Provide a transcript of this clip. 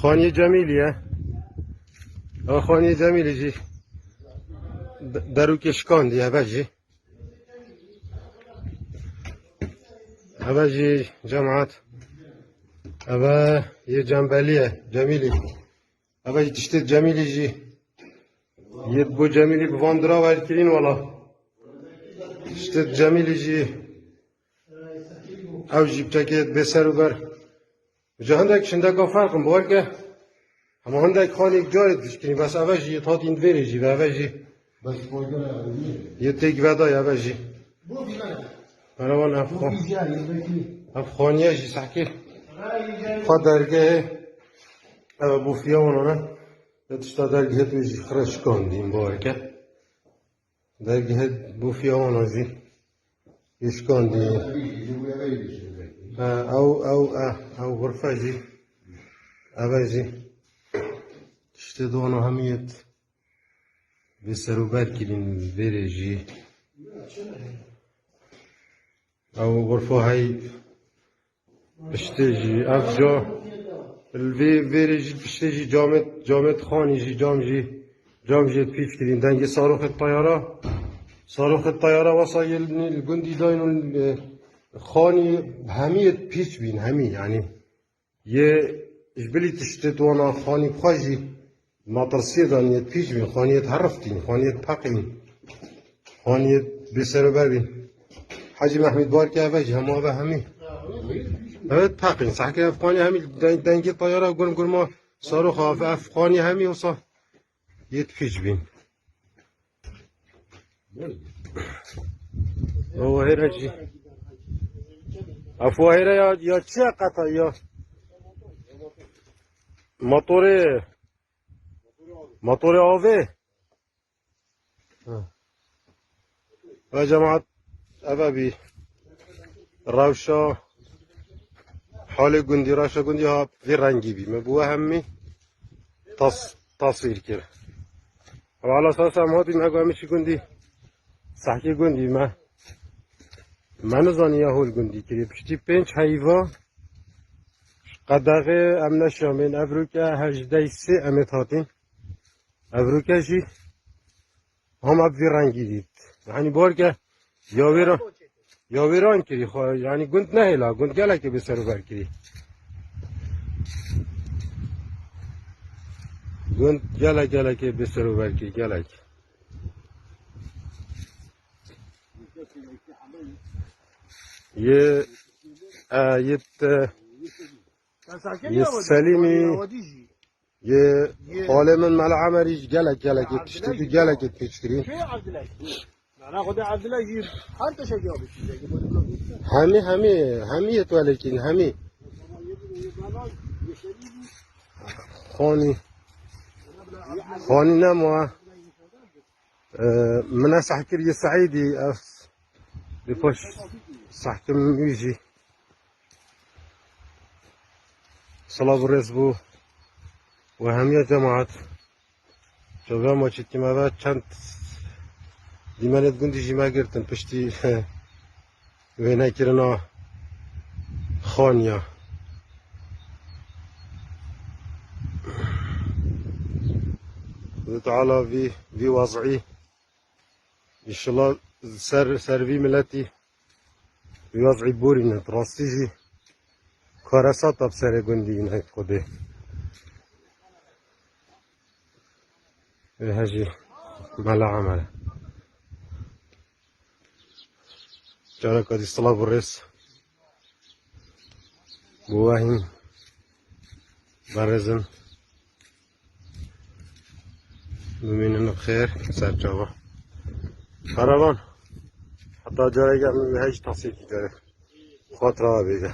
خانه جمیلیه. خانه جمیلی جی درو کشکاندی هبجی هبجی جماعت هبا یه جنبلیه جمیلی هبجی تشتت جمیلی جی یه بو جمیلی بواندرا ورکرین والا تشتت جمیلی جی او جیب چکت بسر و بر جهندک شندک فرقم بار که اما هندک خانه جای دشکنی بس اوجی یه تات این دوری جی و اوجی یه تک ودای اوجی منوان افغانیه جی سحکی خواه درگه او بوفیا ونانه تشتا درگه توی خرش کندیم بارکه درگه بوفیا ونانه جی اشکاندیم او غرفه جی اوجی تشتا دوانو همیت به سروبر کلین بره جی او غرفه های پشته جی اف جا الوی بره جی پشته جی جامت خانی جی جام جی پیچ کلین دنگ صاروخ الطيارة وصايل الجندي داينو خاني همیت پیچ بین همی يعني یه جبلی تشتت وانا خاني بخاجي مطرسيدان يت پیچ بین خانيت هرفتين خانيت پاقين خانيت بسر بر بین حاجی محمد بار که اوجی همه به همی evet پاقين صح که افغاني همی دنگی طيارة گرم ما صاروخ افغاني همی وصا يت پیچ بین فواهره جی فواهره یا چه قطع یا موتور آوه و جماعت ابابی روشا حال گندی ها وی رنگی بی مبوه همی تصویر کرد و علا اساس هم ها بیم اگه همیشی گندی سحکی گندی من زانی هول گندی کری پشتی 5 حیوا قدغه ام نشامین افروکه 18 امت هاتین افروکه جی هم اب وی رنگی دید یعنی بار که یا ویران کری خواه یعنی گند نهیلا گند گله که بسر بر کری گند گله که بسر بر کری گله که یه سلیمی یه خاله من مال عمریش گلک تشتدی گلک پیچ کرین همی تو لیکن همی خانی نموه من سحکر یه سعیدی بپاش سحکم میجی صلاة الرئيس بو وهم يا جماعة شوفوا ما شفت ما بعد كانت ديما تقولي جي ما قرتن بشتي وين كرنا خانية تعالى في وضعي ان شاء الله سر في ملتي في وضعي بورين تراستيجي کارسات اب سر گندی اینه خوده هجی ملا عمله جارا کدی صلاة الرئيس بواهیم برزن بمینن بخیر سر جاوا کاروان حتی جارا که من هیچ تصیل کی داره خاطر ها بیده